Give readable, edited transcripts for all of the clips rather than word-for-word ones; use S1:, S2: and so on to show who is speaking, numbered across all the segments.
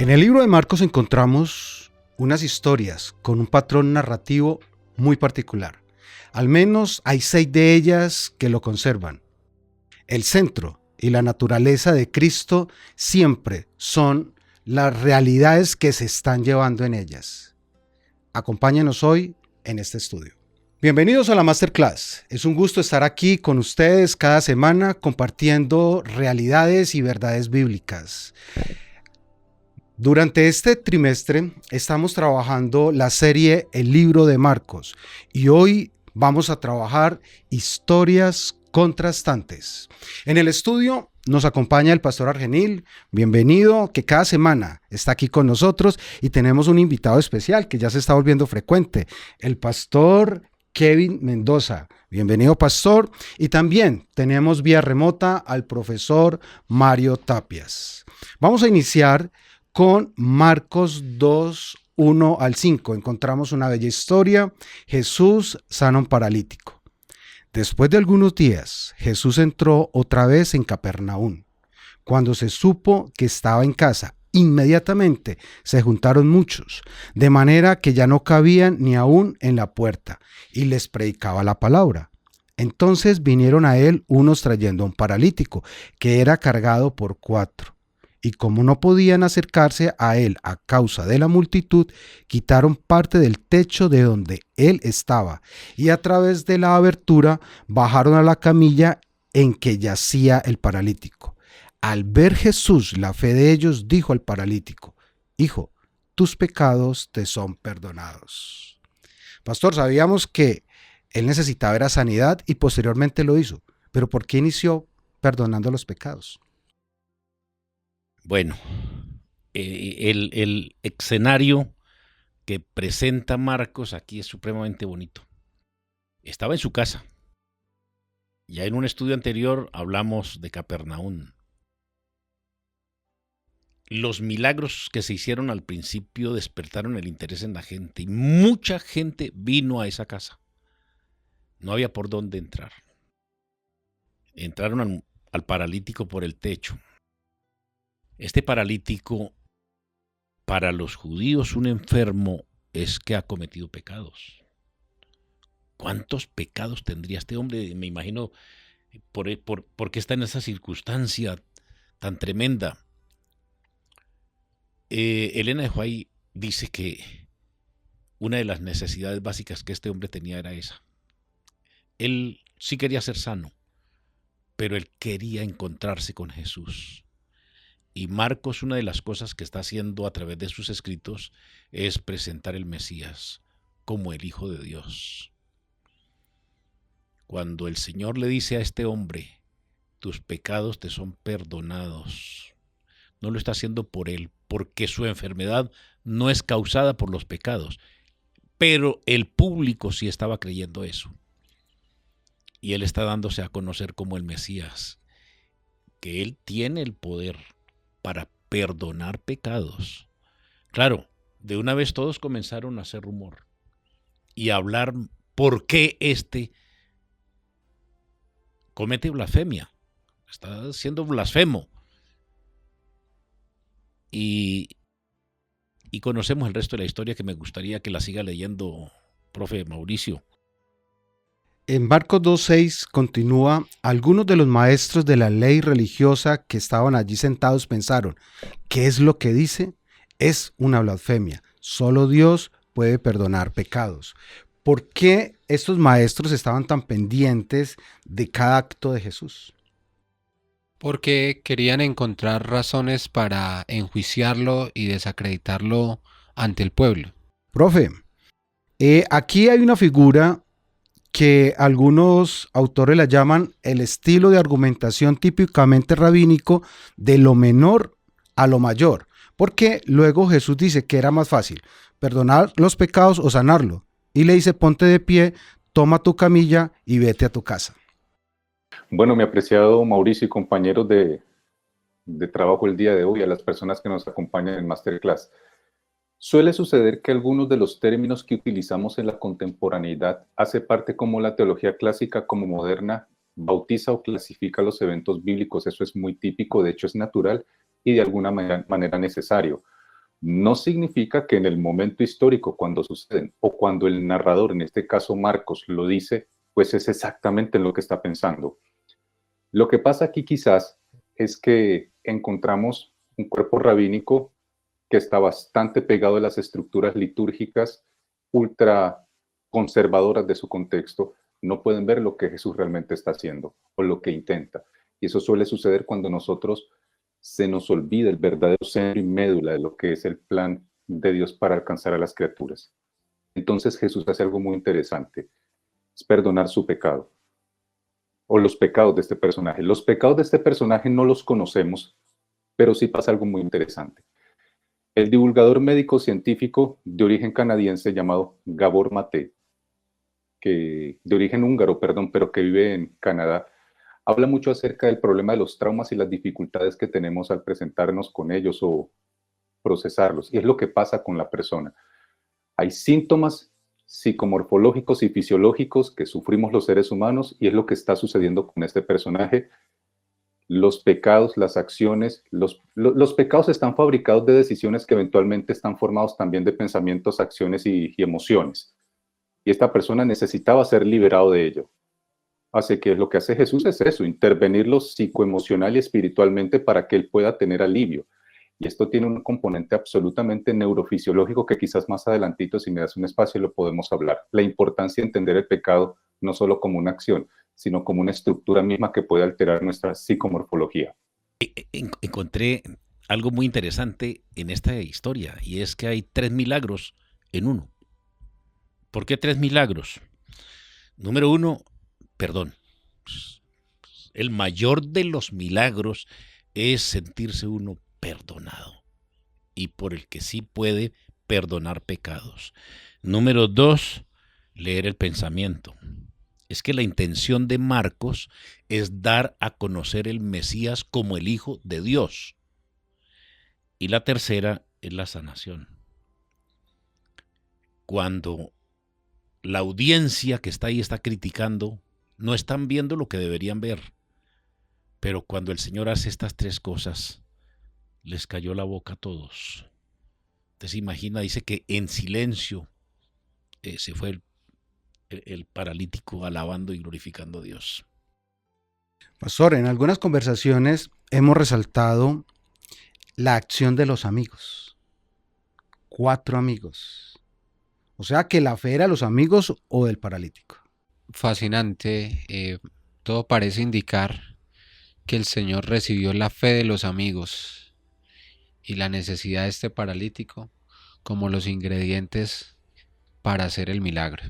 S1: En el libro de Marcos encontramos unas historias con un patrón narrativo muy particular. Al menos hay 6 de ellas que lo conservan. El centro y la naturaleza de Cristo siempre son las realidades que se están llevando en ellas. Acompáñenos hoy en este estudio. Bienvenidos a la Masterclass. Es un gusto estar aquí con ustedes cada semana compartiendo realidades y verdades bíblicas. Durante este trimestre estamos trabajando la serie El libro de Marcos y hoy vamos a trabajar historias contrastantes. En el estudio nos acompaña el pastor Argenil, bienvenido, que cada semana está aquí con nosotros, y tenemos un invitado especial que ya se está volviendo frecuente, el pastor Kevin Mendoza. Bienvenido, pastor. Y también tenemos vía remota al profesor Mario Tapias. Vamos a iniciar con Marcos 2, 1 al 5. Encontramos una bella historia. Jesús sana a un paralítico. Después de algunos días, Jesús entró otra vez en Capernaum. Cuando se supo que estaba en casa, inmediatamente se juntaron muchos, de manera que ya no cabían ni aún en la puerta, y les predicaba la palabra. Entonces vinieron a él unos trayendo a un paralítico, que era cargado por 4. Y como no podían acercarse a él a causa de la multitud, quitaron parte del techo de donde él estaba, y a través de la abertura bajaron a la camilla en que yacía el paralítico. Al ver Jesús la fe de ellos, dijo al paralítico: Hijo, tus pecados te son perdonados. Pastor, sabíamos que él necesitaba era sanidad y posteriormente lo hizo, pero ¿por qué inició perdonando los pecados?
S2: Bueno, el escenario que presenta Marcos aquí es supremamente bonito. Estaba en su casa. Ya en un estudio anterior hablamos de Capernaum. Los milagros que se hicieron al principio despertaron el interés en la gente y mucha gente vino a esa casa. No había por dónde entrar. Entraron al paralítico por el techo. Este paralítico, para los judíos, un enfermo es que ha cometido pecados. ¿Cuántos pecados tendría este hombre? Me imagino por qué está en esa circunstancia tan tremenda. Elena de White dice que una de las necesidades básicas que este hombre tenía era esa. Él sí quería ser sano, pero él quería encontrarse con Jesús. Y Marcos, una de las cosas que está haciendo a través de sus escritos es presentar el Mesías como el Hijo de Dios. Cuando el Señor le dice a este hombre: tus pecados te son perdonados, no lo está haciendo por él, porque su enfermedad no es causada por los pecados, pero el público sí estaba creyendo eso. Y él está dándose a conocer como el Mesías, que él tiene el poder para perdonar pecados. Claro, de una vez todos comenzaron a hacer rumor y a hablar por qué este comete blasfemia, está siendo blasfemo. Y conocemos el resto de la historia, que me gustaría que la siga leyendo, profe Mauricio.
S1: En Marcos 2:6 continúa: algunos de los maestros de la ley religiosa que estaban allí sentados pensaron: ¿qué es lo que dice? Es una blasfemia. Solo Dios puede perdonar pecados. ¿Por qué estos maestros estaban tan pendientes de cada acto de Jesús?
S3: Porque querían encontrar razones para enjuiciarlo y desacreditarlo ante el pueblo.
S1: Profe, aquí hay una figura que algunos autores la llaman el estilo de argumentación típicamente rabínico de lo menor a lo mayor, porque luego Jesús dice que era más fácil perdonar los pecados o sanarlo, y le dice: ponte de pie, toma tu camilla y vete a tu casa.
S4: Bueno, mi apreciado Mauricio y compañeros de trabajo el día de hoy, a las personas que nos acompañan en Masterclass, suele suceder que algunos de los términos que utilizamos en la contemporaneidad hace parte como la teología clásica como moderna bautiza o clasifica los eventos bíblicos. Eso es muy típico, de hecho es natural y de alguna manera necesario. no significa que en el momento histórico, cuando suceden, o cuando el narrador, en este caso Marcos, lo dice, pues es exactamente en lo que está pensando. Lo que pasa aquí quizás es que encontramos un cuerpo rabínico que está bastante pegado a las estructuras litúrgicas ultra conservadoras de su contexto. No pueden ver lo que Jesús realmente está haciendo o lo que intenta. Y eso suele suceder cuando nosotros se nos olvida el verdadero centro y médula de lo que es el plan de Dios para alcanzar a las criaturas. Entonces Jesús hace algo muy interesante, es perdonar su pecado o los pecados de este personaje. Los pecados de este personaje no los conocemos, pero sí pasa algo muy interesante. El divulgador médico científico de origen canadiense llamado Gabor Maté, que de origen húngaro, perdón, pero que vive en Canadá, habla mucho acerca del problema de los traumas y las dificultades que tenemos al presentarnos con ellos o procesarlos. Y es lo que pasa con la persona. Hay síntomas psicomorfológicos y fisiológicos que sufrimos los seres humanos y es lo que está sucediendo con este personaje. Los pecados, las acciones, los pecados están fabricados de decisiones que eventualmente están formados también de pensamientos, acciones y emociones. Y esta persona necesitaba ser liberado de ello. Así que lo que hace Jesús es eso, intervenirlo psicoemocional y espiritualmente para que él pueda tener alivio. Y esto tiene un componente absolutamente neurofisiológico que quizás más adelantito, si me das un espacio, lo podemos hablar. La importancia de entender el pecado no solo como una acción, sino como una estructura misma que puede alterar nuestra psicomorfología.
S2: Encontré algo muy interesante en esta historia, y es que hay 3 milagros en uno. ¿Por qué 3 milagros? Número 1, perdón. El mayor de los milagros es sentirse uno perdonado y por el que sí puede perdonar pecados. Número 2, leer el pensamiento. Es que la intención de Marcos es dar a conocer el Mesías como el Hijo de Dios. Y la tercera es la sanación. Cuando la audiencia que está ahí está criticando, no están viendo lo que deberían ver. Pero cuando el Señor hace estas 3 cosas, les cayó la boca a todos. Entonces imagina, dice que en silencio se fue el paralítico alabando y glorificando a Dios.
S1: Pastor, en algunas conversaciones hemos resaltado la acción de los amigos. 4 amigos. O sea que la fe era los amigos o del paralítico.
S3: Fascinante. Todo parece indicar que el Señor recibió la fe de los amigos y la necesidad de este paralítico como los ingredientes para hacer el milagro.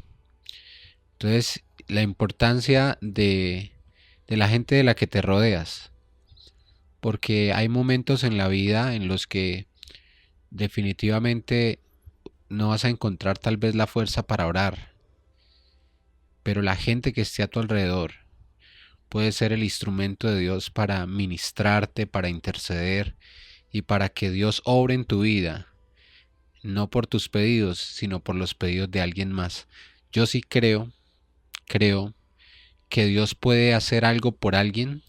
S3: Entonces, la importancia de la gente de la que te rodeas, porque hay momentos en la vida en los que definitivamente no vas a encontrar tal vez la fuerza para orar, pero la gente que esté a tu alrededor puede ser el instrumento de Dios para ministrarte, para interceder y para que Dios obre en tu vida, no por tus pedidos, sino por los pedidos de alguien más. Yo sí creo que Dios puede hacer algo por alguien,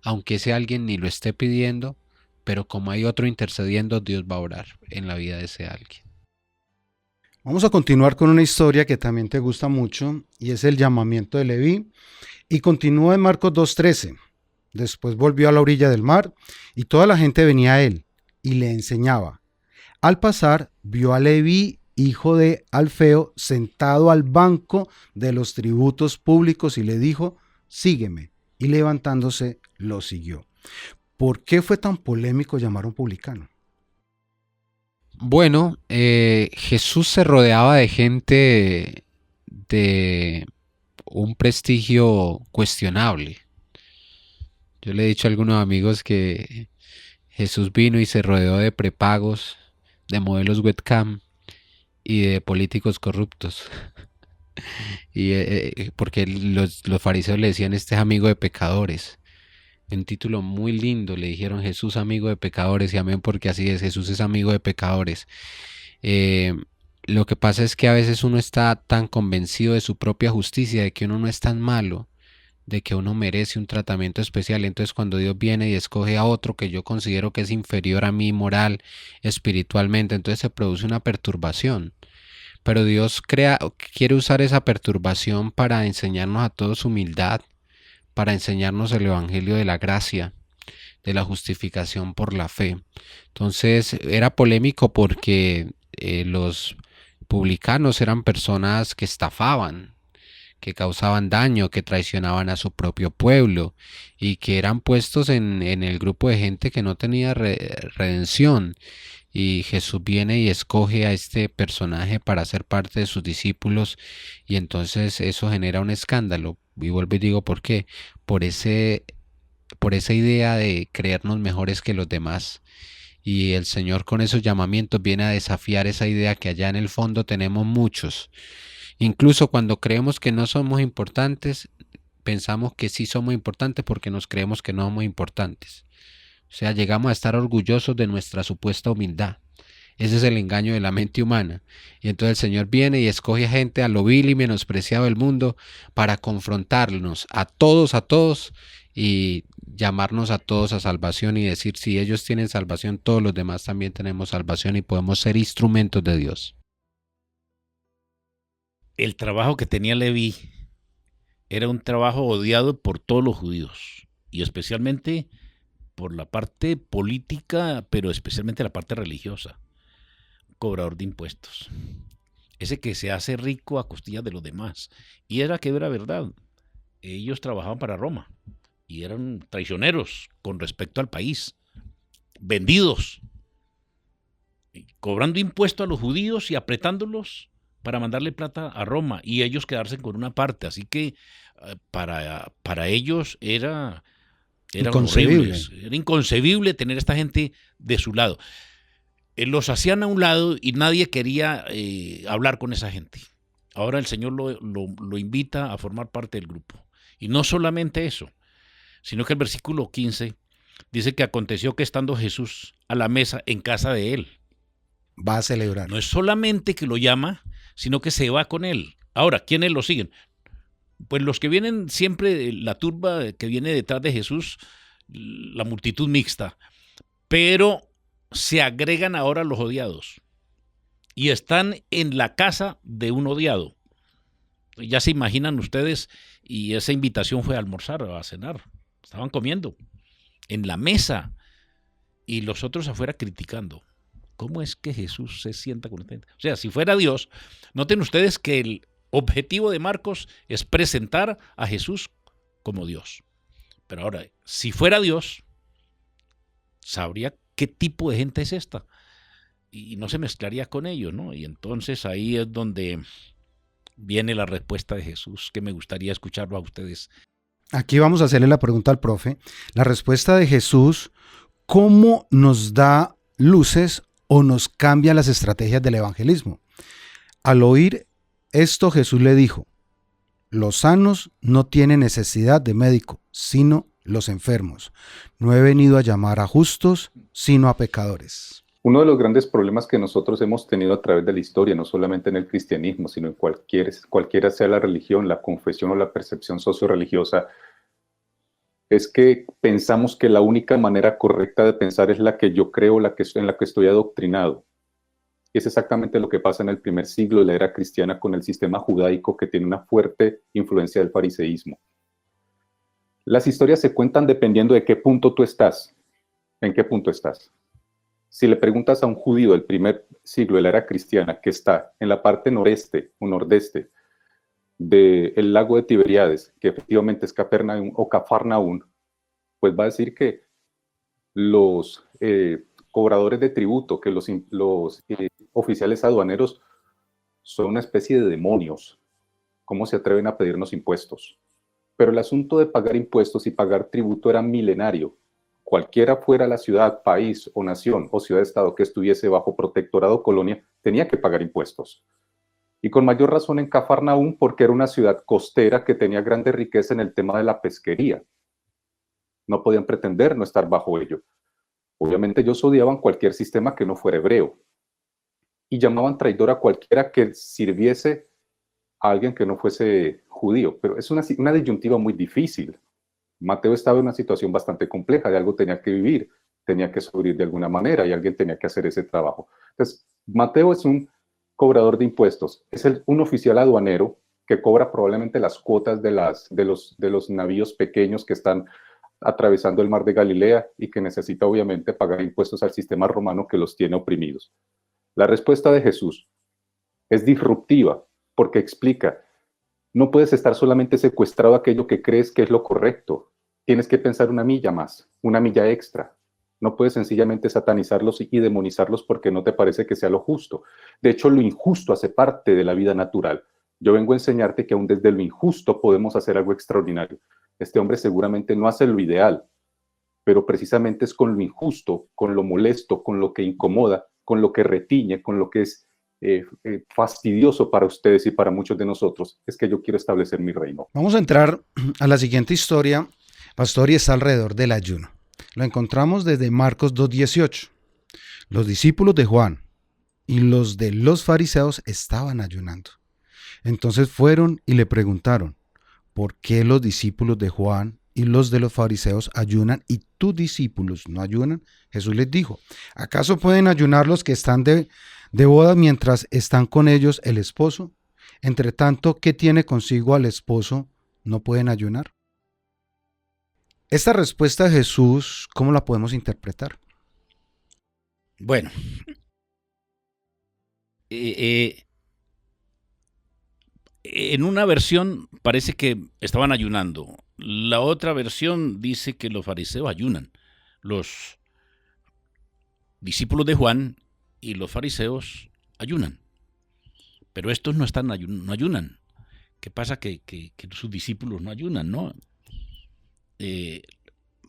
S3: aunque ese alguien ni lo esté pidiendo, pero como hay otro intercediendo, Dios va a orar en la vida de ese alguien.
S1: Vamos a continuar con una historia que también te gusta mucho y es el llamamiento de Leví y continúa en Marcos 2:13. Después volvió a la orilla del mar y toda la gente venía a él y le enseñaba. Al pasar vio a Leví, hijo de Alfeo, sentado al banco de los tributos públicos y le dijo, sígueme. Y levantándose lo siguió. ¿Por qué fue tan polémico llamar a un publicano?
S3: Bueno, Jesús se rodeaba de gente de un prestigio cuestionable. Yo le he dicho a algunos amigos que Jesús vino y se rodeó de prepagos, de modelos webcam y de políticos corruptos. Y porque los fariseos le decían, este es amigo de pecadores. Un título muy lindo, le dijeron Jesús amigo de pecadores, y amén, porque así es, Jesús es amigo de pecadores. Lo que pasa es que a veces uno está tan convencido de su propia justicia, de que uno no es tan malo, de que uno merece un tratamiento especial. Entonces cuando Dios viene y escoge a otro que yo considero que es inferior a mí moral, espiritualmente, entonces se produce una perturbación. Pero Dios quiere usar esa perturbación para enseñarnos a todos humildad, para enseñarnos el evangelio de la gracia, de la justificación por la fe. Entonces era polémico porque los publicanos eran personas que estafaban, que causaban daño, que traicionaban a su propio pueblo y que eran puestos en el grupo de gente que no tenía redención. Y Jesús viene y escoge a este personaje para ser parte de sus discípulos, y entonces eso genera un escándalo. Y vuelvo y digo, ¿por qué? Por esa idea de creernos mejores que los demás. Y el Señor con esos llamamientos viene a desafiar esa idea que allá en el fondo tenemos muchos. Incluso cuando creemos que no somos importantes, pensamos que sí somos importantes porque nos creemos que no somos importantes. O sea, llegamos a estar orgullosos de nuestra supuesta humildad. Ese es el engaño de la mente humana. Y entonces el Señor viene y escoge a gente a lo vil y menospreciado del mundo para confrontarnos a todos, y llamarnos a todos a salvación y decir, si ellos tienen salvación, todos los demás también tenemos salvación y podemos ser instrumentos de Dios.
S2: El trabajo que tenía Leví era un trabajo odiado por todos los judíos, y especialmente por la parte política, pero especialmente la parte religiosa. Cobrador de impuestos. Ese que se hace rico a costillas de los demás. Y era verdad. Ellos trabajaban para Roma y eran traicioneros con respecto al país. Vendidos. Cobrando impuestos a los judíos y apretándolos para mandarle plata a Roma y ellos quedarse con una parte. Así que para ellos eran
S1: Inconcebible.
S2: horribles. Era inconcebible tener a esta gente de su lado. Los hacían a un lado y nadie quería hablar con esa gente. Ahora el Señor lo invita a formar parte del grupo. Y no solamente eso, sino que el versículo 15 dice que aconteció que estando Jesús a la mesa en casa de él.
S1: Va a celebrar.
S2: No es solamente que lo llama, sino que se va con él. Ahora, ¿quiénes lo siguen? Pues los que vienen siempre, la turba que viene detrás de Jesús, la multitud mixta. Pero se agregan ahora los odiados y están en la casa de un odiado. Ya se imaginan ustedes, y esa invitación fue a almorzar o a cenar. Estaban comiendo en la mesa y los otros afuera criticando. ¿Cómo es que Jesús se sienta con usted? O sea, si fuera Dios, noten ustedes que el objetivo de Marcos es presentar a Jesús como Dios. Pero ahora, si fuera Dios, sabría qué tipo de gente es esta y no se mezclaría con ellos, ¿no? Y entonces ahí es donde viene la respuesta de Jesús, que me gustaría escucharlo a ustedes.
S1: Aquí vamos a hacerle la pregunta al profe. La respuesta de Jesús, ¿cómo nos da luces o nos cambia las estrategias del evangelismo? Al oír esto, Jesús le dijo: los sanos no tienen necesidad de médico, sino los enfermos. No he venido a llamar a justos, sino a pecadores.
S4: Uno de los grandes problemas que nosotros hemos tenido a través de la historia, no solamente en el cristianismo, sino en cualquiera sea la religión, la confesión o la percepción socio-religiosa, es que pensamos que la única manera correcta de pensar es la que yo creo, en la que estoy adoctrinado. Y es exactamente lo que pasa en el primer siglo de la era cristiana con el sistema judaico, que tiene una fuerte influencia del fariseísmo. Las historias se cuentan dependiendo de qué punto tú estás. ¿En qué punto estás? Si le preguntas a un judío del primer siglo de la era cristiana que está en la parte noreste o nordeste del lago de Tiberíades, que efectivamente es Capernaum o Cafarnaún, pues va a decir que los cobradores de tributo, que los oficiales aduaneros son una especie de demonios. ¿Cómo se atreven a pedirnos impuestos? Pero el asunto de pagar impuestos y pagar tributo era milenario. Cualquiera fuera la ciudad, país o nación o ciudad-estado que estuviese bajo protectorado o colonia, tenía que pagar impuestos. Y con mayor razón en Cafarnaún, porque era una ciudad costera que tenía grande riqueza en el tema de la pesquería. No podían pretender no estar bajo ello. Obviamente ellos odiaban cualquier sistema que no fuera hebreo y llamaban traidor a cualquiera que sirviese a alguien que no fuese judío, pero es una disyuntiva muy difícil. Mateo estaba en una situación bastante compleja, de algo tenía que vivir, tenía que sobrevivir de alguna manera y alguien tenía que hacer ese trabajo. Entonces, Mateo es un cobrador de impuestos, es un oficial aduanero que cobra probablemente las cuotas de los navíos pequeños que están atravesando el mar de Galilea y que necesita obviamente pagar impuestos al sistema romano que los tiene oprimidos. La respuesta de Jesús es disruptiva porque explica, no puedes estar solamente secuestrado a aquello que crees que es lo correcto, tienes que pensar una milla más, una milla extra. No puedes sencillamente satanizarlos y demonizarlos porque no te parece que sea lo justo. De hecho, lo injusto hace parte de la vida natural. Yo vengo a enseñarte que aún desde lo injusto podemos hacer algo extraordinario. Este hombre seguramente no hace lo ideal, pero precisamente es con lo injusto, con lo molesto, con lo que incomoda, con lo que retiñe, con lo que es fastidioso para ustedes y para muchos de nosotros, es que yo quiero establecer mi reino.
S1: Vamos a entrar a la siguiente historia, pastor, y está alrededor del ayuno. Lo encontramos desde Marcos 2:18. Los discípulos de Juan y los de los fariseos estaban ayunando. Entonces fueron y le preguntaron, ¿por qué los discípulos de Juan y los de los fariseos ayunan y tus discípulos no ayunan? Jesús les dijo, ¿acaso pueden ayunar los que están de boda mientras están con ellos el esposo? Entre tanto, ¿qué tiene consigo al esposo? ¿No pueden ayunar? Esta respuesta de Jesús, ¿cómo la podemos interpretar?
S2: Bueno, en una versión parece que estaban ayunando. La otra versión dice que los fariseos ayunan. Los discípulos de Juan y los fariseos ayunan. Pero estos no ayunan. ¿Qué pasa? Que sus discípulos no ayunan, ¿no?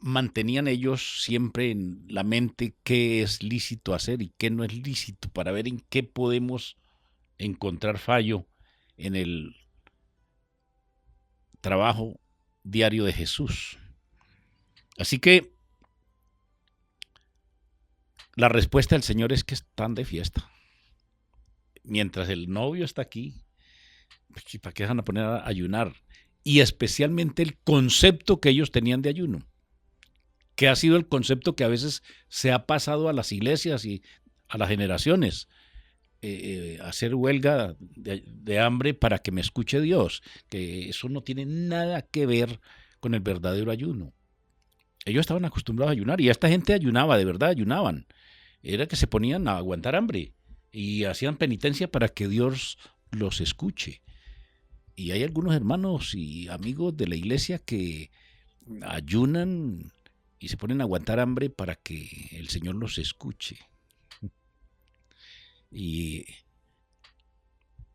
S2: Mantenían ellos siempre en la mente qué es lícito hacer y qué no es lícito, para ver en qué podemos encontrar fallo en el trabajo diario de Jesús. Así que la respuesta del Señor es que están de fiesta. Mientras el novio está aquí, ¿para qué van a poner a ayunar? Y especialmente el concepto que ellos tenían de ayuno, que ha sido el concepto que a veces se ha pasado a las iglesias y a las generaciones. Hacer huelga de hambre para que me escuche Dios, que eso no tiene nada que ver con el verdadero ayuno. Ellos estaban acostumbrados a ayunar y esta gente ayunaba, de verdad ayunaban. Era que se ponían a aguantar hambre y hacían penitencia para que Dios los escuche. Y hay algunos hermanos y amigos de la iglesia que ayunan y se ponen a aguantar hambre para que el Señor los escuche. Y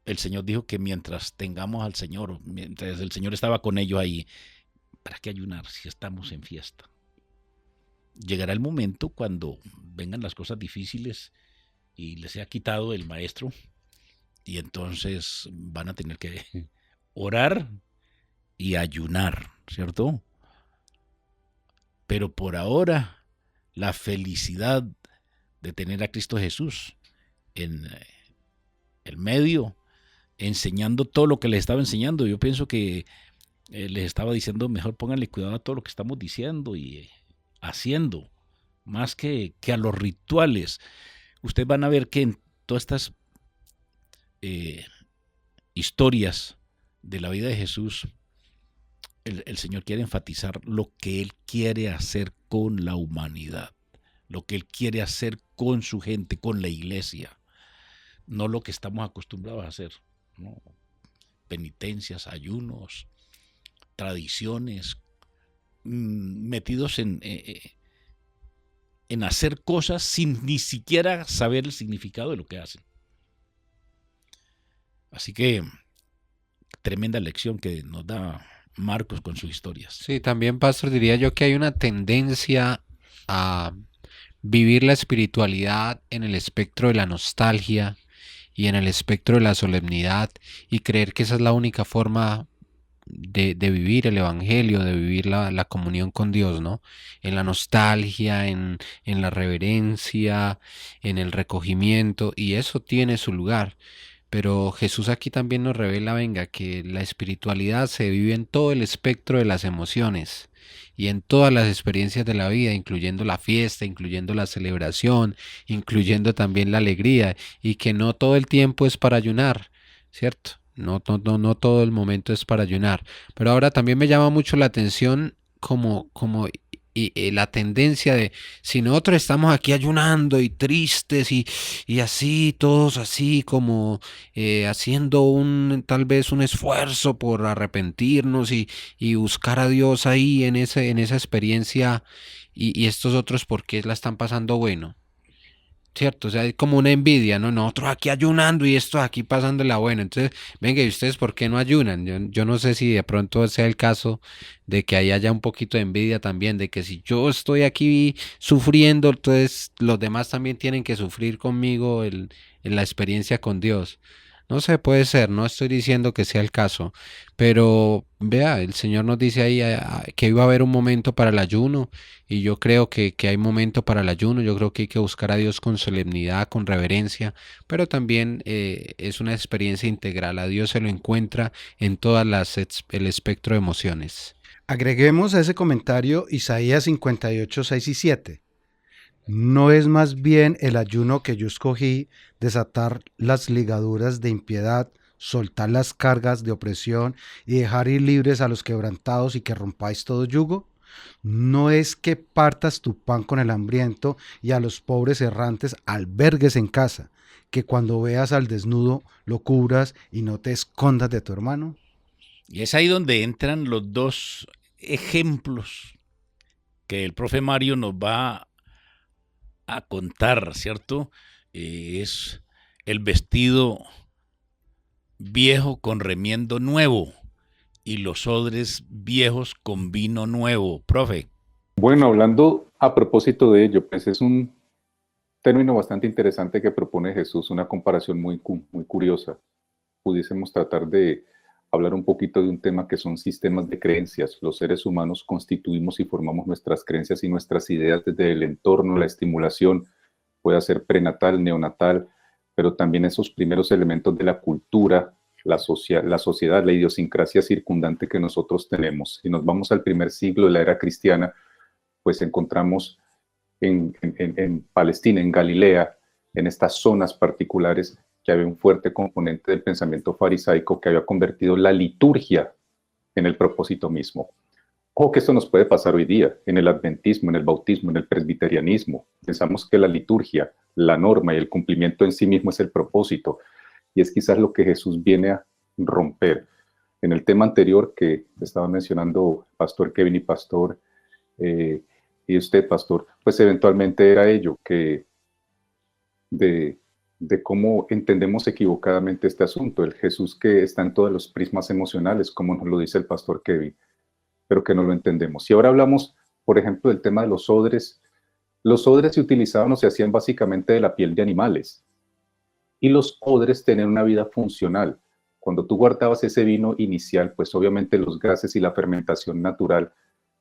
S2: el Señor dijo que mientras tengamos al Señor, mientras el Señor estaba con ellos ahí, ¿para qué ayunar si estamos en fiesta? Llegará el momento cuando vengan las cosas difíciles y les sea quitado el maestro y entonces van a tener que orar y ayunar, ¿cierto? Pero por ahora, la felicidad de tener a Cristo Jesús en el medio, enseñando todo lo que les estaba enseñando. Yo pienso que les estaba diciendo, mejor pónganle cuidado a todo lo que estamos diciendo y haciendo, más que a los rituales. Ustedes van a ver que en todas estas historias de la vida de Jesús, el Señor quiere enfatizar lo que Él quiere hacer con la humanidad, lo que Él quiere hacer con su gente, con la iglesia, no lo que estamos acostumbrados a hacer, ¿no? Penitencias, ayunos, tradiciones, metidos en hacer cosas sin ni siquiera saber el significado de lo que hacen. Así que tremenda lección que nos da Marcos con sus historias.
S3: Sí, también, pastor, diría yo que hay una tendencia a vivir la espiritualidad en el espectro de la nostalgia y en el espectro de la solemnidad y creer que esa es la única forma de vivir el evangelio, de vivir la comunión con Dios, ¿no? En la nostalgia, en la reverencia, en el recogimiento, y eso tiene su lugar. Pero Jesús aquí también nos revela, venga, que la espiritualidad se vive en todo el espectro de las emociones y en todas las experiencias de la vida, incluyendo la fiesta, incluyendo la celebración, incluyendo también la alegría, y que no todo el tiempo es para ayunar, ¿cierto? No todo el momento es para ayunar. Pero ahora también me llama mucho la atención la tendencia de si nosotros estamos aquí ayunando y tristes y así, todos así como haciendo tal vez un esfuerzo por arrepentirnos y buscar a Dios ahí en esa experiencia, y estos otros, ¿por qué la están pasando bueno? ¿Cierto? O sea, hay como una envidia, ¿no? Nosotros aquí ayunando y estos aquí pasándola bueno. Entonces, venga, ¿y ustedes por qué no ayunan? Yo no sé si de pronto sea el caso de que ahí haya un poquito de envidia también, de que si yo estoy aquí sufriendo, entonces los demás también tienen que sufrir conmigo en la experiencia con Dios. No sé, puede ser, no estoy diciendo que sea el caso, pero vea, el Señor nos dice ahí que iba a haber un momento para el ayuno, y yo creo que hay momento para el ayuno. Yo creo que hay que buscar a Dios con solemnidad, con reverencia, pero también es una experiencia integral. A Dios se lo encuentra en el espectro de emociones.
S1: Agreguemos a ese comentario Isaías 58, 6 y 7. ¿No es más bien el ayuno que yo escogí desatar las ligaduras de impiedad, soltar las cargas de opresión y dejar ir libres a los quebrantados y que rompáis todo yugo? ¿No es que partas tu pan con el hambriento y a los pobres errantes albergues en casa, que cuando veas al desnudo lo cubras y no te escondas de tu hermano?
S2: Y es ahí donde entran los dos ejemplos que el profe Mario nos va a contar, ¿cierto? Es el vestido viejo con remiendo nuevo y los odres viejos con vino nuevo, profe.
S4: Bueno, hablando a propósito de ello, pues es un término bastante interesante que propone Jesús, una comparación muy curiosa. Pudiésemos tratar de hablar un poquito de un tema que son sistemas de creencias. Los seres humanos constituimos y formamos nuestras creencias y nuestras ideas desde el entorno, la estimulación, puede ser prenatal, neonatal, pero también esos primeros elementos de la cultura, la sociedad, la idiosincrasia circundante que nosotros tenemos. Si nos vamos al primer siglo de la era cristiana, pues encontramos en Palestina, en Galilea, en estas zonas particulares, que había un fuerte componente del pensamiento farisaico que había convertido la liturgia en el propósito mismo. Ojo que esto nos puede pasar hoy día, en el adventismo, en el bautismo, en el presbiterianismo. Pensamos que la liturgia, la norma y el cumplimiento en sí mismo es el propósito, y es quizás lo que Jesús viene a romper. En el tema anterior que estaba mencionando Pastor Kevin y Pastor, y usted, Pastor, pues eventualmente era ello, que de cómo entendemos equivocadamente este asunto, el Jesús que está en todos los prismas emocionales, como nos lo dice el Pastor Kevin, pero que no lo entendemos. Y ahora hablamos, por ejemplo, del tema de los odres. Los odres se utilizaban o se hacían básicamente de la piel de animales, y los odres tenían una vida funcional. Cuando tú guardabas ese vino inicial, pues obviamente los gases y la fermentación natural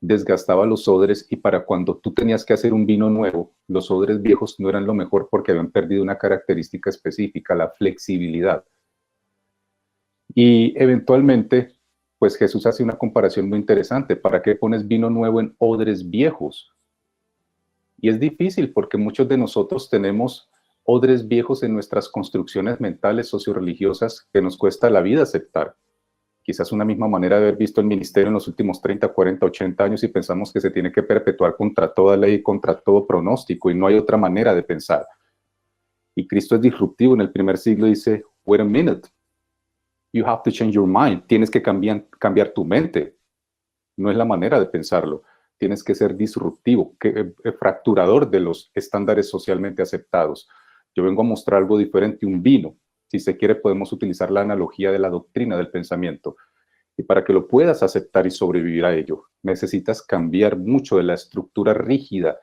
S4: desgastaba los odres, y para cuando tú tenías que hacer un vino nuevo, los odres viejos no eran lo mejor porque habían perdido una característica específica, la flexibilidad. Y eventualmente, pues Jesús hace una comparación muy interesante. ¿Para qué pones vino nuevo en odres viejos? Y es difícil porque muchos de nosotros tenemos odres viejos en nuestras construcciones mentales, socio-religiosas, que nos cuesta la vida aceptar. Quizás una misma manera de haber visto el ministerio en los últimos 30, 40, 80 años y pensamos que se tiene que perpetuar contra toda ley, contra todo pronóstico, y no hay otra manera de pensar. Y Cristo es disruptivo. En el primer siglo dice, wait a minute, you have to change your mind. Tienes que cambiar tu mente. No es la manera de pensarlo. Tienes que ser disruptivo, fracturador de los estándares socialmente aceptados. Yo vengo a mostrar algo diferente, un vino. Si se quiere, podemos utilizar la analogía de la doctrina del pensamiento. Y para que lo puedas aceptar y sobrevivir a ello, necesitas cambiar mucho de la estructura rígida,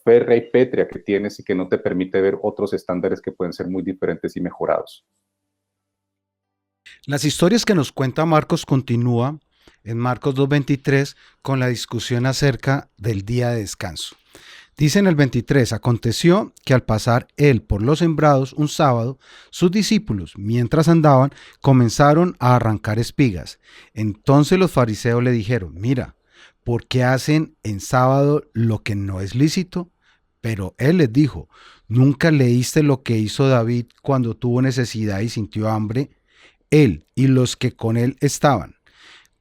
S4: férrea y pétrea que tienes y que no te permite ver otros estándares que pueden ser muy diferentes y mejorados.
S1: Las historias que nos cuenta Marcos continúa en Marcos 2:23 con la discusión acerca del día de descanso. Dice en el 23, aconteció que al pasar él por los sembrados un sábado, sus discípulos, mientras andaban, comenzaron a arrancar espigas. Entonces los fariseos le dijeron, mira, ¿por qué hacen en sábado lo que no es lícito? Pero él les dijo, ¿nunca leíste lo que hizo David cuando tuvo necesidad y sintió hambre? Él y los que con él estaban.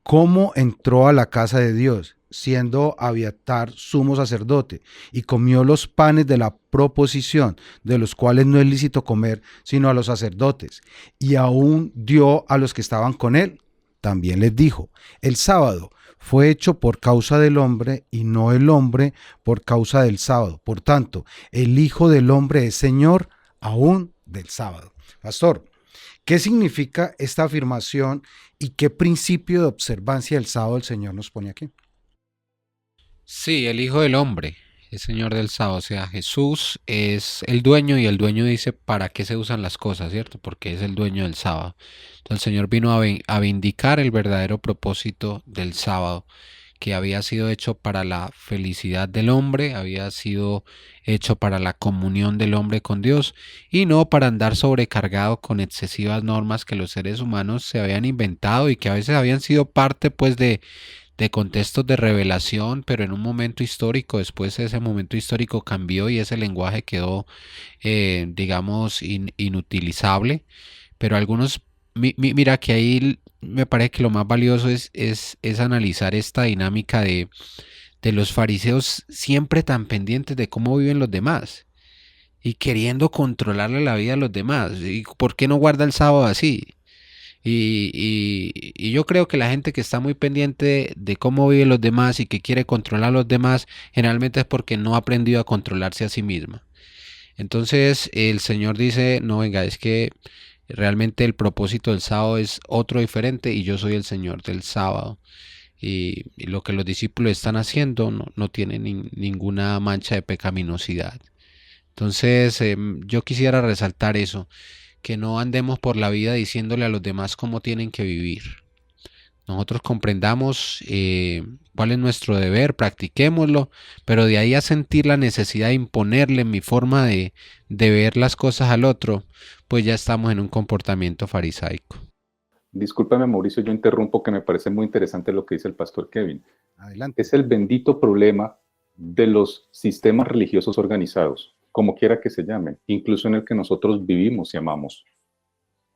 S1: ¿Cómo entró a la casa de Dios, siendo Abiatar sumo sacerdote, y comió los panes de la proposición, de los cuales no es lícito comer, sino a los sacerdotes, y aún dio a los que estaban con él? También les dijo, el sábado fue hecho por causa del hombre, y no el hombre por causa del sábado. Por tanto, el Hijo del Hombre es Señor aún del sábado. Pastor, ¿qué significa esta afirmación y qué principio de observancia del sábado el Señor nos pone aquí?
S3: Sí, el Hijo del Hombre es Señor del sábado, o sea, Jesús es el dueño y el dueño dice para qué se usan las cosas, ¿cierto? Porque es el dueño del sábado. Entonces el Señor vino a vindicar el verdadero propósito del sábado, que había sido hecho para la felicidad del hombre, había sido hecho para la comunión del hombre con Dios y no para andar sobrecargado con excesivas normas que los seres humanos se habían inventado y que a veces habían sido parte pues de contextos de revelación, pero en un momento histórico, después ese momento histórico cambió y ese lenguaje quedó, digamos, inutilizable. Pero algunos, mira que ahí me parece que lo más valioso es analizar esta dinámica de los fariseos siempre tan pendientes de cómo viven los demás y queriendo controlarle la vida a los demás. ¿Y por qué no guarda el sábado así? Y yo creo que la gente que está muy pendiente de cómo viven los demás y que quiere controlar a los demás, generalmente es porque no ha aprendido a controlarse a sí misma. Entonces el Señor dice, no, venga, es que realmente el propósito del sábado es otro diferente y yo soy el Señor del sábado. Y lo que los discípulos están haciendo no tiene ninguna mancha de pecaminosidad. Entonces yo quisiera resaltar eso, que no andemos por la vida diciéndole a los demás cómo tienen que vivir. Nosotros comprendamos cuál es nuestro deber, practiquémoslo, pero de ahí a sentir la necesidad de imponerle mi forma de ver las cosas al otro, pues ya estamos en un comportamiento farisaico.
S4: Discúlpame, Mauricio, yo interrumpo, que me parece muy interesante lo que dice el pastor Kevin.
S1: Adelante.
S4: Es el bendito problema de los sistemas religiosos organizados, como quiera que se llamen, incluso en el que nosotros vivimos y amamos.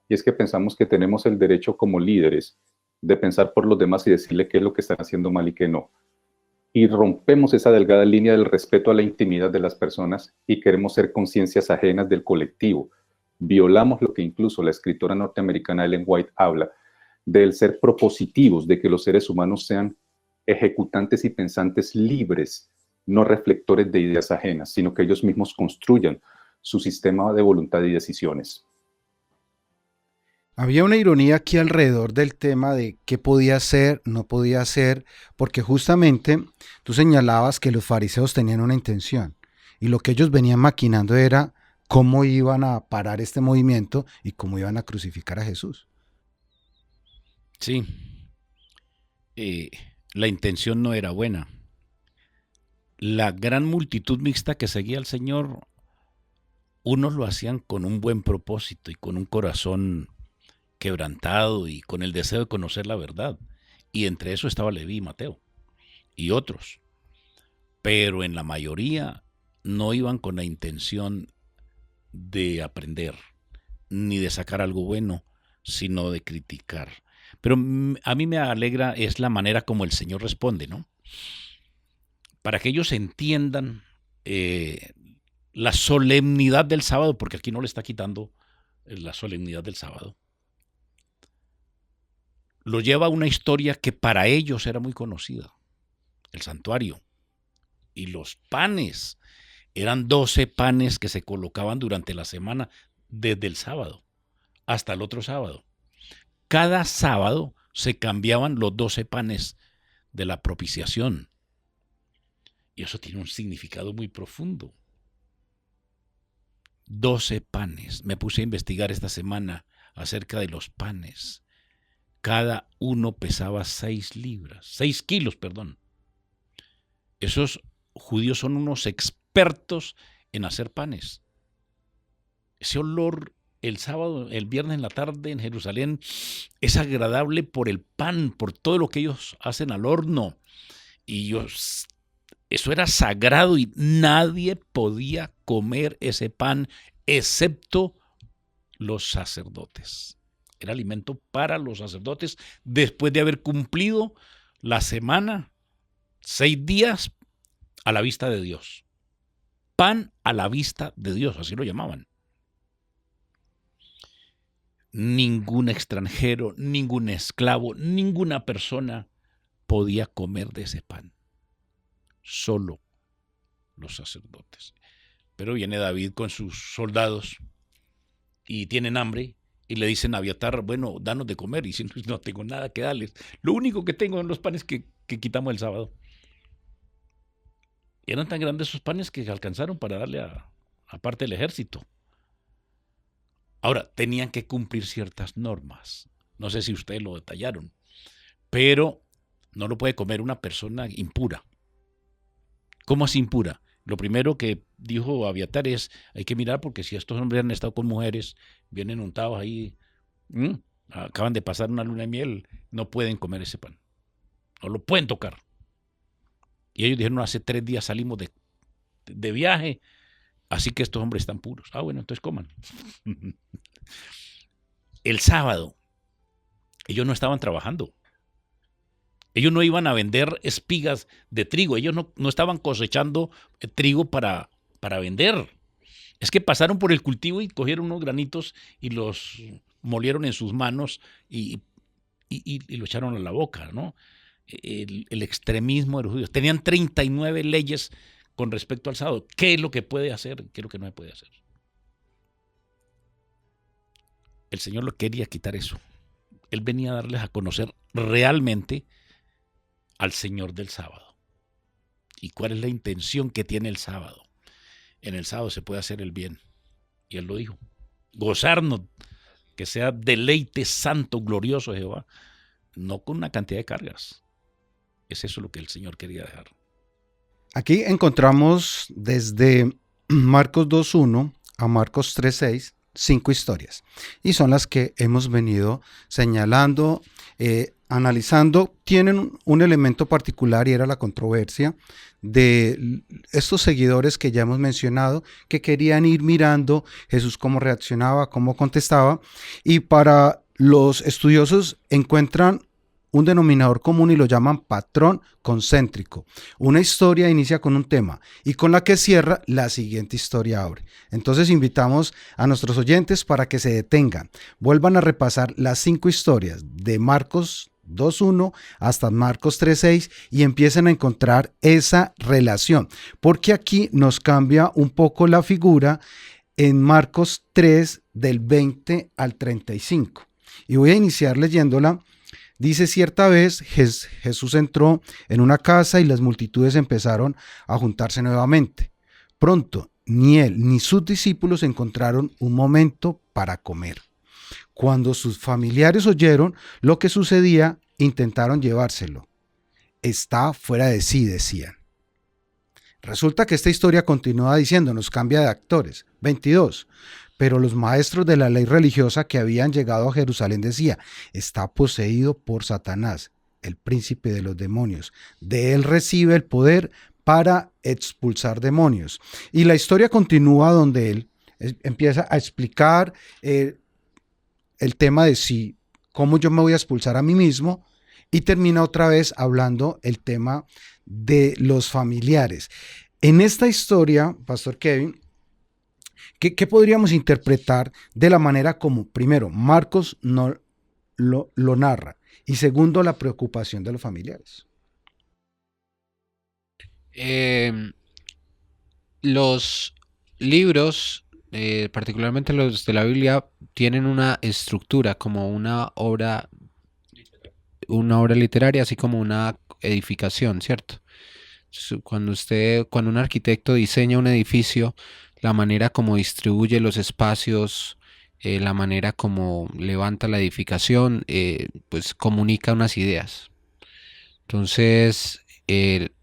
S4: Y es que pensamos que tenemos el derecho como líderes de pensar por los demás y decirle qué es lo que están haciendo mal y qué no. Y rompemos esa delgada línea del respeto a la intimidad de las personas y queremos ser conciencias ajenas del colectivo. Violamos lo que incluso la escritora norteamericana Ellen White habla, del ser propositivos, de que los seres humanos sean ejecutantes y pensantes libres, no reflectores de ideas ajenas, sino que ellos mismos construyan su sistema de voluntad y decisiones.
S1: Había una ironía aquí alrededor del tema de qué podía hacer, no podía hacer, porque justamente tú señalabas que los fariseos tenían una intención y lo que ellos venían maquinando era cómo iban a parar este movimiento y cómo iban a crucificar a Jesús.
S2: Sí, la intención no era buena. La gran multitud mixta que seguía al Señor, unos lo hacían con un buen propósito y con un corazón quebrantado y con el deseo de conocer la verdad. Y entre eso estaba Leví y Mateo y otros. Pero en la mayoría no iban con la intención de aprender, ni de sacar algo bueno, sino de criticar. Pero a mí me alegra es la manera como el Señor responde, ¿no? Para que ellos entiendan la solemnidad del sábado, porque aquí no le está quitando la solemnidad del sábado. Lo lleva a una historia que para ellos era muy conocida, el santuario. Y los panes, eran 12 panes que se colocaban durante la semana, desde el sábado hasta el otro sábado. Cada sábado se cambiaban los 12 panes de la propiciación. Y eso tiene un significado muy profundo. 12 panes. Me puse a investigar esta semana acerca de los panes. Cada uno pesaba 6 kilos. Esos judíos son unos expertos en hacer panes. Ese olor el sábado, el viernes en la tarde en Jerusalén es agradable por el pan, por todo lo que ellos hacen al horno. Y eso era sagrado y nadie podía comer ese pan excepto los sacerdotes. Era alimento para los sacerdotes después de haber cumplido la semana, 6 días a la vista de Dios. Pan a la vista de Dios, así lo llamaban. Ningún extranjero, ningún esclavo, ninguna persona podía comer de ese pan. Solo los sacerdotes. Pero viene David con sus soldados y tienen hambre y le dicen a Abiatar, bueno, danos de comer. Y si no tengo nada que darles, lo único que tengo son los panes que quitamos el sábado. Y eran tan grandes esos panes que alcanzaron para darle a parte del ejército. Ahora, tenían que cumplir ciertas normas. No sé si ustedes lo detallaron, pero no lo puede comer una persona impura. ¿Cómo es impura? Lo primero que dijo Abiatar es, hay que mirar porque si estos hombres han estado con mujeres, vienen untados ahí, acaban de pasar una luna de miel, no pueden comer ese pan. No lo pueden tocar. Y ellos dijeron, hace 3 días salimos de viaje, así que estos hombres están puros. Ah, bueno, entonces coman. El sábado, ellos no estaban trabajando. Ellos no iban a vender espigas de trigo. Ellos no estaban cosechando trigo para vender. Es que pasaron por el cultivo y cogieron unos granitos y los molieron en sus manos y lo echaron a la boca, ¿no? El extremismo de los judíos. Tenían 39 leyes con respecto al sábado. ¿Qué es lo que puede hacer? ¿Qué es lo que no se puede hacer? El Señor lo quería quitar eso. Él venía a darles a conocer realmente al Señor del sábado. ¿Y cuál es la intención que tiene el sábado? En el sábado se puede hacer el bien. Y Él lo dijo. Gozarnos, que sea deleite santo, glorioso Jehová, no con una cantidad de cargas. Es eso lo que el Señor quería dejar.
S1: Aquí encontramos desde Marcos 2.1 a Marcos 3.6 5 historias y son las que hemos venido señalando, analizando. Tienen un elemento particular y era la controversia de estos seguidores que ya hemos mencionado, que querían ir mirando Jesús cómo reaccionaba, cómo contestaba, y para los estudiosos encuentran un denominador común y lo llaman patrón concéntrico. Una historia inicia con un tema y con la que cierra, la siguiente historia abre. Entonces invitamos a nuestros oyentes para que se detengan, vuelvan a repasar las 5 historias de Marcos 2.1 hasta Marcos 3.6 y empiecen a encontrar esa relación, porque aquí nos cambia un poco la figura en Marcos 3 del 20 al 35. Y voy a iniciar leyéndola. Dice, cierta vez Jesús entró en una casa y las multitudes empezaron a juntarse nuevamente. Pronto, ni él ni sus discípulos encontraron un momento para comer. Cuando sus familiares oyeron lo que sucedía, intentaron llevárselo. Está fuera de sí, decían. Resulta que esta historia continúa diciéndonos, cambia de actores. 22. Pero los maestros de la ley religiosa que habían llegado a Jerusalén decían, está poseído por Satanás, el príncipe de los demonios. De él recibe el poder para expulsar demonios. Y la historia continúa donde él empieza a explicar el tema de cómo yo me voy a expulsar a mí mismo, y termina otra vez hablando el tema de los familiares. En esta historia, Pastor Kevin, ¿qué podríamos interpretar de la manera como, primero, Marcos no lo narra y segundo, la preocupación de los familiares?
S3: Los libros, particularmente los de la Biblia, tienen una estructura como una obra literaria, así como una edificación, ¿cierto? Cuando un arquitecto diseña un edificio, la manera como distribuye los espacios, la manera como levanta la edificación, pues comunica unas ideas. Entonces,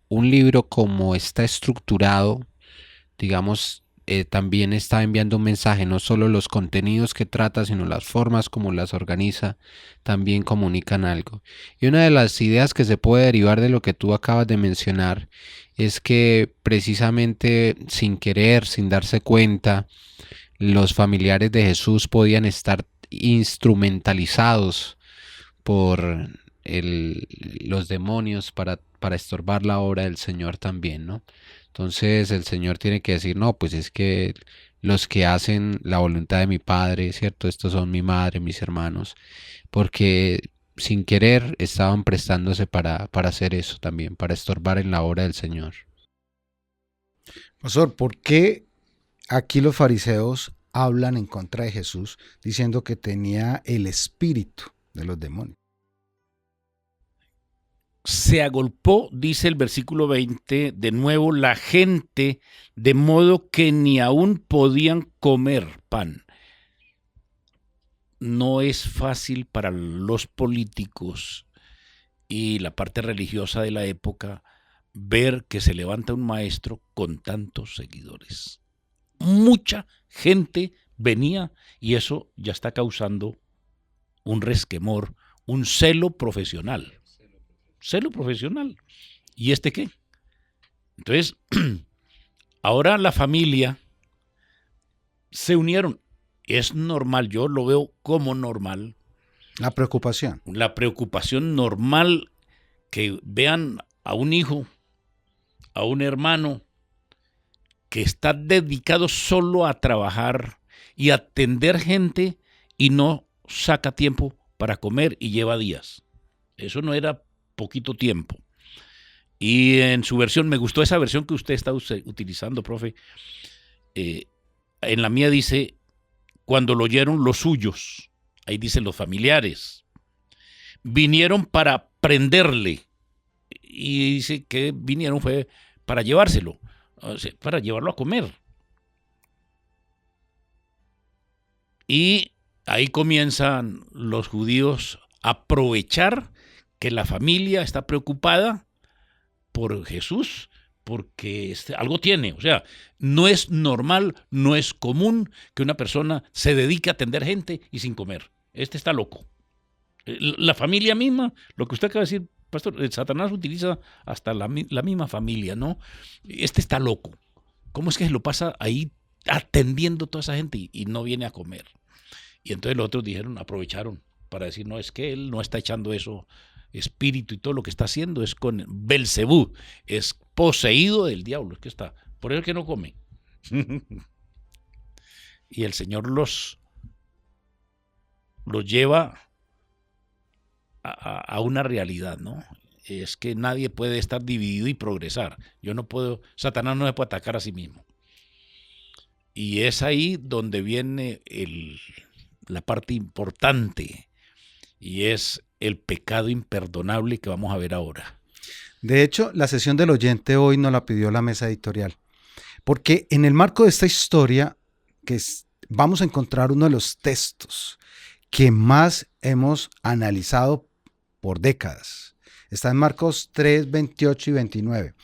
S3: un libro como está estructurado, digamos, también está enviando un mensaje, no solo los contenidos que trata, sino las formas como las organiza, también comunican algo. Y una de las ideas que se puede derivar de lo que tú acabas de mencionar es que precisamente sin querer, sin darse cuenta, los familiares de Jesús podían estar instrumentalizados por los demonios para estorbar la obra del Señor también, ¿no? Entonces el Señor tiene que decir, no, pues es que los que hacen la voluntad de mi Padre, ¿cierto? Estos son mi madre, mis hermanos, porque sin querer estaban prestándose para hacer eso también, para estorbar en la obra del Señor.
S1: Pastor, ¿por qué aquí los fariseos hablan en contra de Jesús diciendo que tenía el espíritu de los demonios?
S2: Se agolpó, dice el versículo 20, de nuevo la gente, de modo que ni aún podían comer pan. No es fácil para los políticos y la parte religiosa de la época ver que se levanta un maestro con tantos seguidores. Mucha gente venía y eso ya está causando un resquemor, un celo profesional. Celo profesional. ¿Y este qué? Entonces, ahora la familia se unieron. Es normal, yo lo veo como normal.
S1: La preocupación.
S2: La preocupación normal que vean a un hijo, a un hermano que está dedicado solo a trabajar y atender gente y no saca tiempo para comer y lleva días. Eso no era poquito tiempo. Y en su versión, me gustó esa versión que usted está utilizando, profe. En la mía dice, cuando lo oyeron los suyos, ahí dicen los familiares, vinieron para prenderle. Y dice que vinieron fue para llevárselo, o sea, para llevarlo a comer. Y ahí comienzan los judíos a aprovechar que la familia está preocupada por Jesús, porque algo tiene. O sea, no es normal, no es común que una persona se dedique a atender gente y sin comer. Este está loco. La familia misma, lo que usted acaba de decir, pastor, Satanás utiliza hasta la misma familia, ¿no? Este está loco. ¿Cómo es que se lo pasa ahí atendiendo a toda esa gente y no viene a comer? Y entonces los otros dijeron, aprovecharon para decir, no, es que él no está echando eso, espíritu y todo lo que está haciendo es con Belcebú, es poseído del diablo, es que está, por eso es que no come. Y el Señor los lleva a una realidad, ¿no? Es que nadie puede estar dividido y progresar. Yo no puedo, Satanás no se puede atacar a sí mismo. Y es ahí donde viene la parte importante, y es el pecado imperdonable que vamos a ver ahora.
S1: De hecho, la sesión del oyente hoy nos la pidió la mesa editorial, porque en el marco de esta historia vamos a encontrar uno de los textos que más hemos analizado por décadas. Está en Marcos 3, 28 y 29.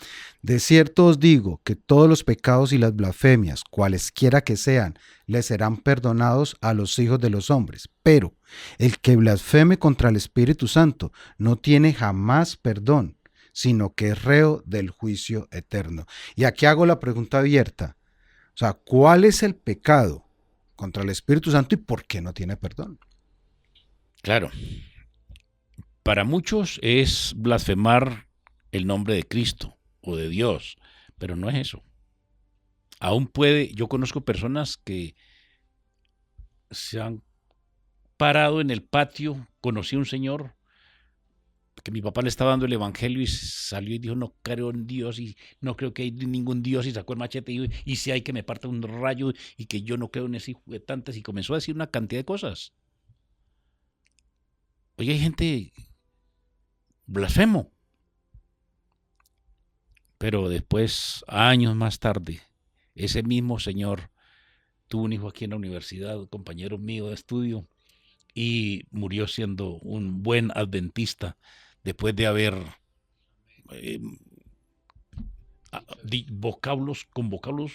S1: De cierto os digo que todos los pecados y las blasfemias, cualesquiera que sean, les serán perdonados a los hijos de los hombres. Pero el que blasfeme contra el Espíritu Santo no tiene jamás perdón, sino que es reo del juicio eterno. Y aquí hago la pregunta abierta. O sea, ¿cuál es el pecado contra el Espíritu Santo y por qué no tiene perdón?
S2: Claro. Para muchos es blasfemar el nombre de Cristo o de Dios, pero no es eso. Aún yo conozco personas que se han parado en el patio, conocí a un señor que mi papá le estaba dando el evangelio y salió y dijo, no creo en Dios y no creo que hay ningún Dios, y sacó el machete y si hay que me parta un rayo y que yo no creo en ese hijo de tantas, y comenzó a decir una cantidad de cosas. Oye, hay gente blasfemo. Pero después, años más tarde, ese mismo señor tuvo un hijo aquí en la universidad, un compañero mío de estudio, y murió siendo un buen adventista después de haber vocablos con vocablos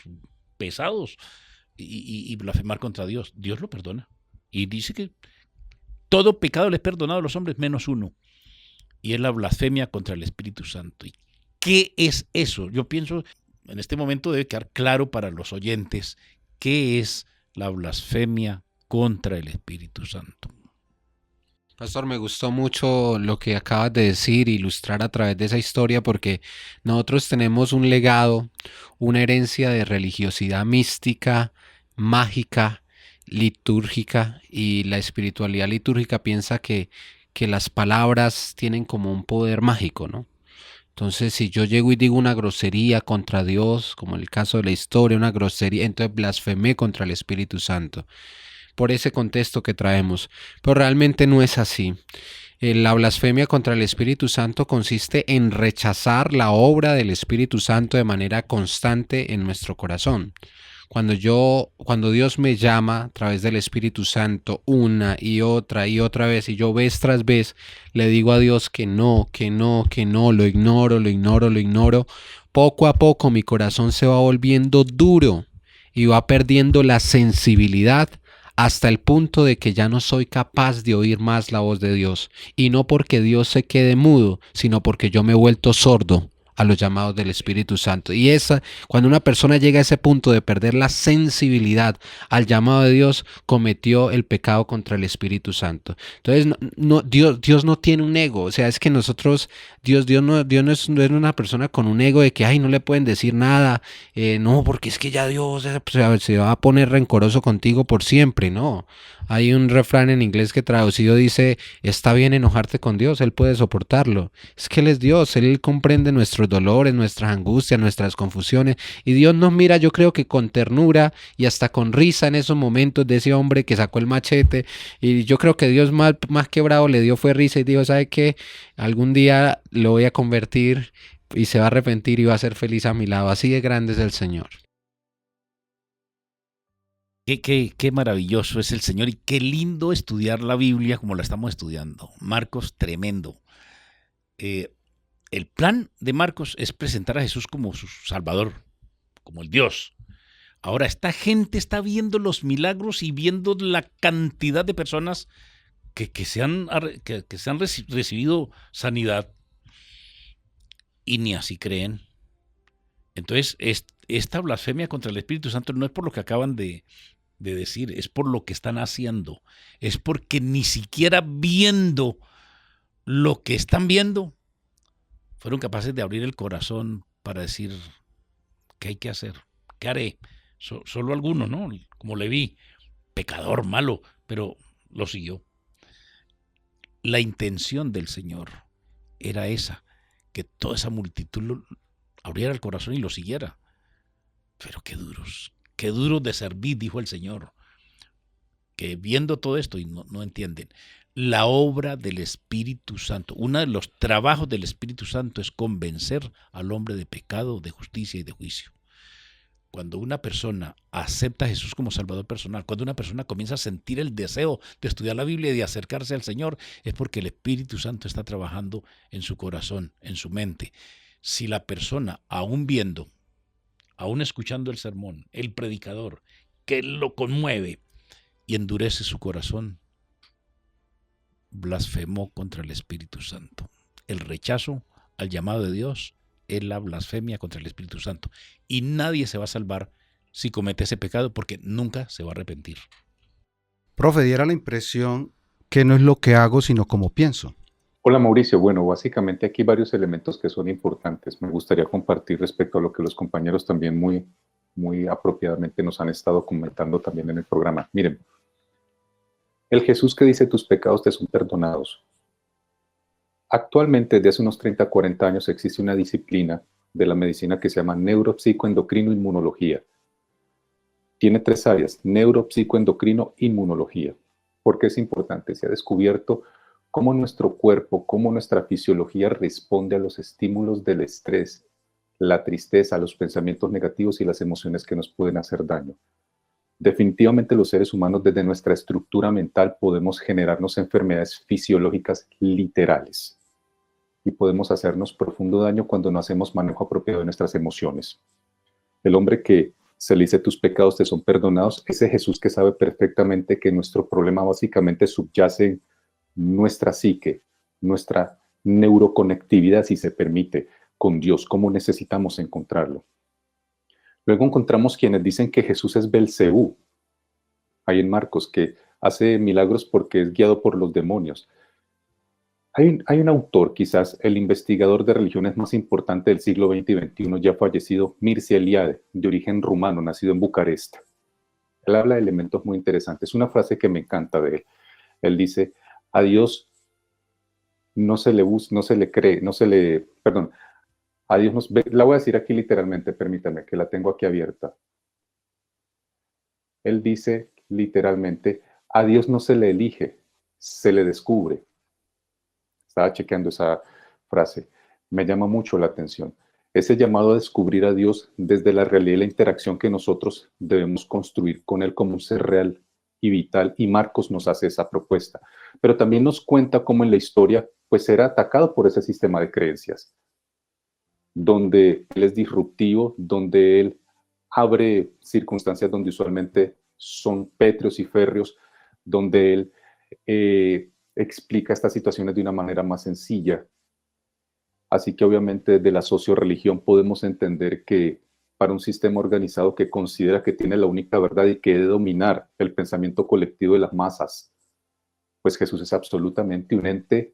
S2: pesados y blasfemar contra Dios. Dios lo perdona. Y dice que todo pecado le es perdonado a los hombres menos uno. Y es la blasfemia contra el Espíritu Santo. ¿Y qué es eso? Yo pienso, en este momento debe quedar claro para los oyentes qué es la blasfemia contra el Espíritu Santo.
S3: Pastor, me gustó mucho lo que acabas de decir, ilustrar a través de esa historia, porque nosotros tenemos un legado, una herencia de religiosidad mística, mágica, litúrgica, y la espiritualidad litúrgica piensa que las palabras tienen como un poder mágico, ¿no? Entonces, si yo llego y digo una grosería contra Dios, como en el caso de la historia, una grosería, entonces blasfemé contra el Espíritu Santo, por ese contexto que traemos. Pero realmente no es así. La blasfemia contra el Espíritu Santo consiste en rechazar la obra del Espíritu Santo de manera constante en nuestro corazón. Cuando Dios me llama a través del Espíritu Santo una y otra vez, y yo vez tras vez le digo a Dios que no, lo ignoro, poco a poco mi corazón se va volviendo duro y va perdiendo la sensibilidad hasta el punto de que ya no soy capaz de oír más la voz de Dios. Y no porque Dios se quede mudo, sino porque yo me he vuelto sordo a los llamados del Espíritu Santo. Y cuando una persona llega a ese punto de perder la sensibilidad al llamado de Dios, cometió el pecado contra el Espíritu Santo. Entonces, Dios no tiene un ego. O sea, es que nosotros, Dios no es una persona con un ego de que, ay, no le pueden decir nada. No, porque es que ya Dios se va a poner rencoroso contigo por siempre. No. Hay un refrán en inglés que traducido dice, está bien enojarte con Dios, Él puede soportarlo. Es que Él es Dios, Él comprende nuestros dolores, nuestras angustias, nuestras confusiones. Y Dios nos mira, yo creo que con ternura y hasta con risa en esos momentos de ese hombre que sacó el machete. Y yo creo que Dios más quebrado le dio fue risa y dijo, ¿sabe qué? Algún día lo voy a convertir y se va a arrepentir y va a ser feliz a mi lado. Así de grande es el Señor.
S2: Qué maravilloso es el Señor y qué lindo estudiar la Biblia como la estamos estudiando. Marcos, tremendo. El plan de Marcos es presentar a Jesús como su Salvador, como el Dios. Ahora, esta gente está viendo los milagros y viendo la cantidad de personas que se han recibido sanidad y ni así creen. Entonces, esta blasfemia contra el Espíritu Santo no es por lo que acaban de decir, es por lo que están haciendo, es porque ni siquiera viendo lo que están viendo, fueron capaces de abrir el corazón para decir qué hay que hacer, qué haré. Solo algunos, ¿no? Como Leví, pecador, malo, pero lo siguió. La intención del Señor era esa, que toda esa multitud abriera el corazón y lo siguiera. Pero qué duros de servir, dijo el Señor, que viendo todo esto y no entienden. La obra del Espíritu Santo, uno de los trabajos del Espíritu Santo es convencer al hombre de pecado, de justicia y de juicio. Cuando una persona acepta a Jesús como Salvador personal, cuando una persona comienza a sentir el deseo de estudiar la Biblia y de acercarse al Señor, es porque el Espíritu Santo está trabajando en su corazón, en su mente. Si la persona, aún viendo, aún escuchando el sermón, el predicador, que lo conmueve y endurece su corazón, blasfemó contra el Espíritu Santo. El rechazo al llamado de Dios es la blasfemia contra el Espíritu Santo. Y nadie se va a salvar si comete ese pecado porque nunca se va a arrepentir.
S1: Profe, diera la impresión que no es lo que hago, sino como pienso.
S4: Hola Mauricio, bueno, básicamente aquí hay varios elementos que son importantes. Me gustaría compartir respecto a lo que los compañeros también muy apropiadamente nos han estado comentando también en el programa. Miren, el Jesús que dice tus pecados te son perdonados. Actualmente, desde hace unos 30, 40 años, existe una disciplina de la medicina que se llama neuropsicoendocrino-inmunología. Tiene 3 áreas, neuropsicoendocrino-inmunología. ¿Por qué es importante? Se ha descubierto cómo nuestro cuerpo, cómo nuestra fisiología responde a los estímulos del estrés, la tristeza, los pensamientos negativos y las emociones que nos pueden hacer daño. Definitivamente los seres humanos desde nuestra estructura mental podemos generarnos enfermedades fisiológicas literales. y podemos hacernos profundo daño cuando no hacemos manejo apropiado de nuestras emociones. El hombre que se le dice tus pecados te son perdonados, ese Jesús que sabe perfectamente que nuestro problema básicamente subyace en nuestra psique, nuestra neuroconectividad, si se permite, con Dios, cómo necesitamos encontrarlo. Luego encontramos quienes dicen que Jesús es Belcebú, ahí en Marcos, que hace milagros porque es guiado por los demonios. Hay un autor, quizás el investigador de religiones más importante del siglo XX y XXI, ya fallecido, Mircea Eliade, de origen rumano, nacido en Bucarest. Él habla de elementos muy interesantes. Una frase que me encanta de él. Él dice, a Dios a Dios la voy a decir aquí literalmente, permítame, que la tengo aquí abierta. Él dice literalmente, a Dios no se le elige, se le descubre. Estaba chequeando esa frase. Me llama mucho la atención. Ese llamado a descubrir a Dios desde la realidad y la interacción que nosotros debemos construir con Él como un ser real y vital. Y Marcos nos hace esa propuesta. Pero también nos cuenta cómo en la historia pues era atacado por ese sistema de creencias, donde Él es disruptivo, donde Él abre circunstancias donde usualmente son pétreos y férreos, donde Él explica estas situaciones de una manera más sencilla. Así que obviamente desde la socio-religión podemos entender que para un sistema organizado que considera que tiene la única verdad y que debe dominar el pensamiento colectivo de las masas, pues Jesús es absolutamente un ente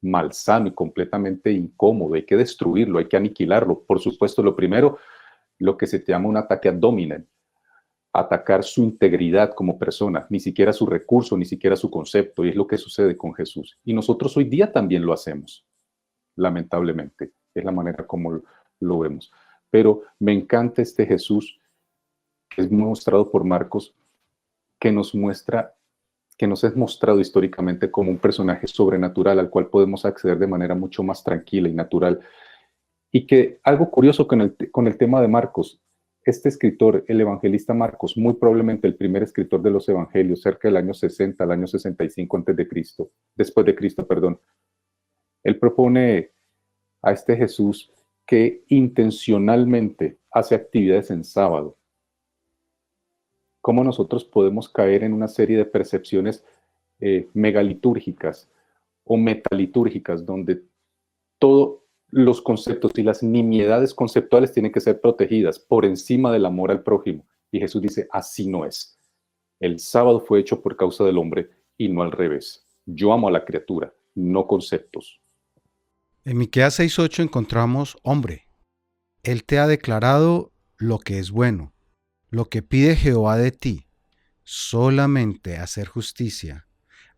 S4: malsano y completamente incómodo. Hay que destruirlo, hay que aniquilarlo. Por supuesto, lo primero, lo que se llama un ataque ad hominem, atacar su integridad como persona, ni siquiera su recurso, ni siquiera su concepto, y es lo que sucede con Jesús. Y nosotros hoy día también lo hacemos, lamentablemente, es la manera como lo vemos. Pero me encanta este Jesús que es mostrado por Marcos, que nos es mostrado históricamente como un personaje sobrenatural al cual podemos acceder de manera mucho más tranquila y natural. Y que algo curioso con el tema de Marcos, este escritor, el evangelista Marcos, muy probablemente el primer escritor de los evangelios, cerca del año 60, al año 65 después de Cristo, perdón. Él propone a este Jesús que intencionalmente hace actividades en sábado. ¿Cómo nosotros podemos caer en una serie de percepciones megalitúrgicas o metalitúrgicas, donde todos los conceptos y las nimiedades conceptuales tienen que ser protegidas por encima del amor al prójimo? Y Jesús dice, así no es. El sábado fue hecho por causa del hombre y no al revés. Yo amo a la criatura, no conceptos.
S1: En Miqueas 6:8 encontramos, hombre, Él te ha declarado lo que es bueno, lo que pide Jehová de ti, solamente hacer justicia,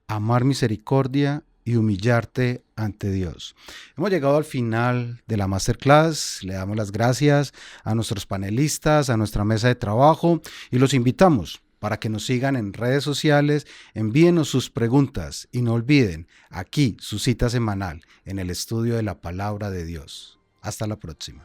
S1: amar misericordia y humillarte ante Dios. Hemos llegado al final de la masterclass. Le damos las gracias a nuestros panelistas, a nuestra mesa de trabajo y los invitamos para que nos sigan en redes sociales, envíenos sus preguntas y no olviden aquí su cita semanal en el estudio de la Palabra de Dios. Hasta la próxima.